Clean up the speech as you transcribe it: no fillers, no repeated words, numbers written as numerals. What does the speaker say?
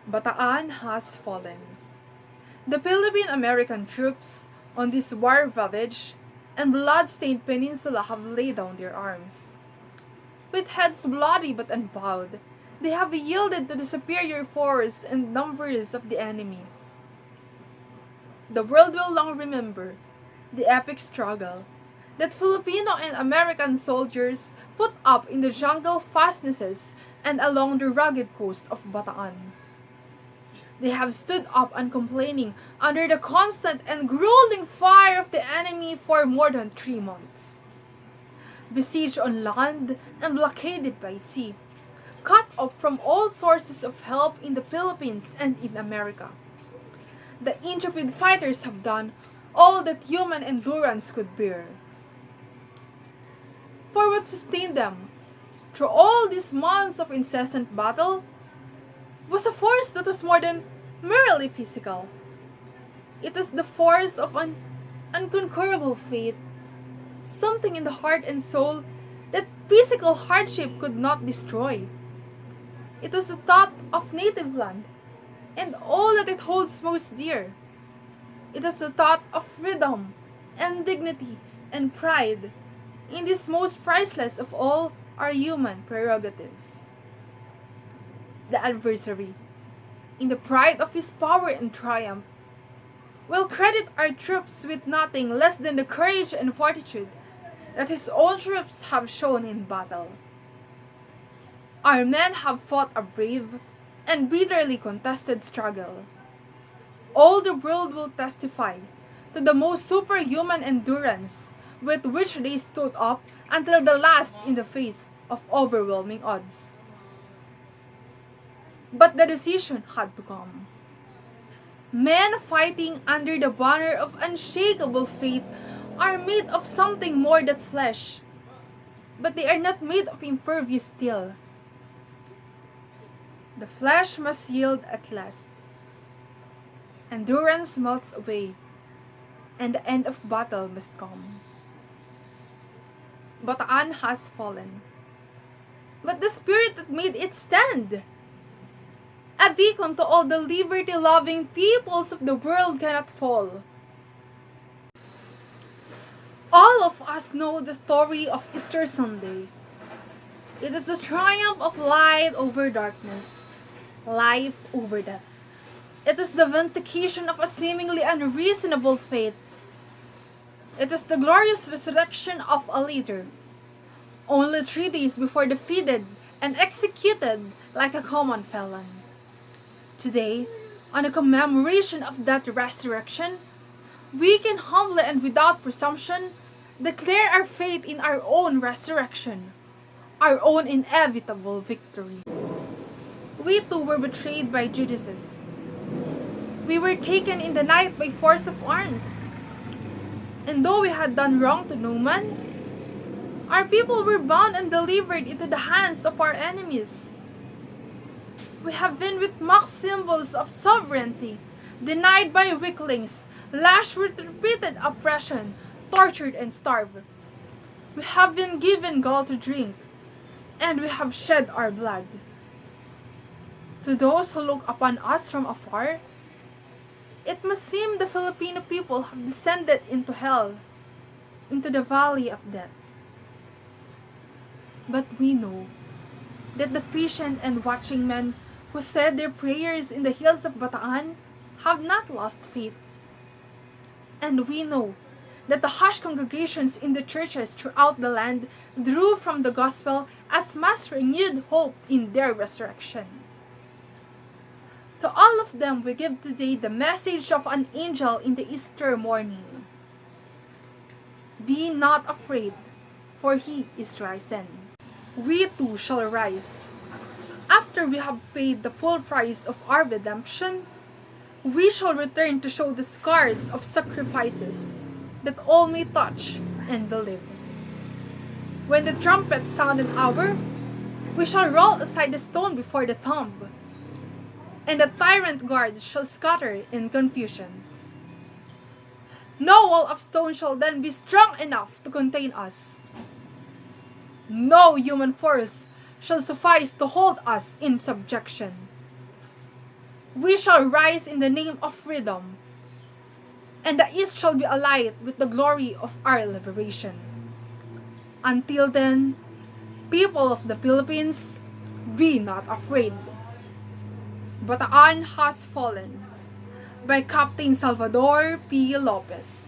Bataan has fallen. The Philippine-American troops on this war-ravaged and blood-stained peninsula have laid down their arms. With heads bloody but unbowed, they have yielded to the superior force and numbers of the enemy. The world will long remember the epic struggle that Filipino and American soldiers put up in the jungle fastnesses and along the rugged coast of Bataan. They have stood up uncomplaining under the constant and grueling fire of the enemy for more than 3 months. Besieged on land and blockaded by sea, cut off from all sources of help in the Philippines and in America. The intrepid fighters have done all that human endurance could bear. For what sustained them through all these months of incessant battle was a force that was more than merely physical. It was the force of an unconquerable faith, something in the heart and soul that physical hardship could not destroy. It was the thought of native land and all that it holds most dear. It was the thought of freedom and dignity and pride in this most priceless of all our human prerogatives. The adversary, in the pride of his power and triumph, will credit our troops with nothing less than the courage and fortitude that his own troops have shown in battle. Our men have fought a brave and bitterly contested struggle. All the world will testify to the most superhuman endurance with which they stood up until the last in the face of overwhelming odds. But the decision had to come. Men fighting under the banner of unshakable faith are made of something more than flesh, but they are not made of impervious steel. The flesh must yield at last. Endurance melts away, and the end of battle must come. Bataan has fallen, but the spirit that made it stand, a beacon to all the liberty-loving peoples of the world, cannot fall. All of us know the story of Easter Sunday. It is the triumph of light over darkness, life over death. It was the vindication of a seemingly unreasonable fate. It was the glorious resurrection of a leader, only 3 days before defeated and executed like a common felon. Today, on the commemoration of that resurrection, we can humbly and without presumption declare our faith in our own resurrection, our own inevitable victory. We too were betrayed by Judases. We were taken in the night by force of arms. And though we had done wrong to no man, our people were bound and delivered into the hands of our enemies. We have been with mock symbols of sovereignty, denied by weaklings, lashed with repeated oppression, tortured and starved. We have been given gall to drink, and we have shed our blood. To those who look upon us from afar, it must seem the Filipino people have descended into hell, into the valley of death. But we know that the patient and watching men who said their prayers in the hills of Bataan have not lost faith. And we know that the hushed congregations in the churches throughout the land drew from the gospel as much renewed hope in their resurrection. To all of them we give today the message of an angel in the Easter morning. Be not afraid, for he is risen. We too shall rise. After we have paid the full price of our redemption, we shall return to show the scars of sacrifices that all may touch and believe. When the trumpet sound an hour, we shall roll aside the stone before the tomb, and the tyrant guards shall scatter in confusion. No wall of stone shall then be strong enough to contain us. No human force shall suffice to hold us in subjection. We shall rise in the name of freedom, and the East shall be alight with the glory of our liberation. Until then, people of the Philippines, be not afraid. Bataan has fallen by Captain Salvador P. Lopez.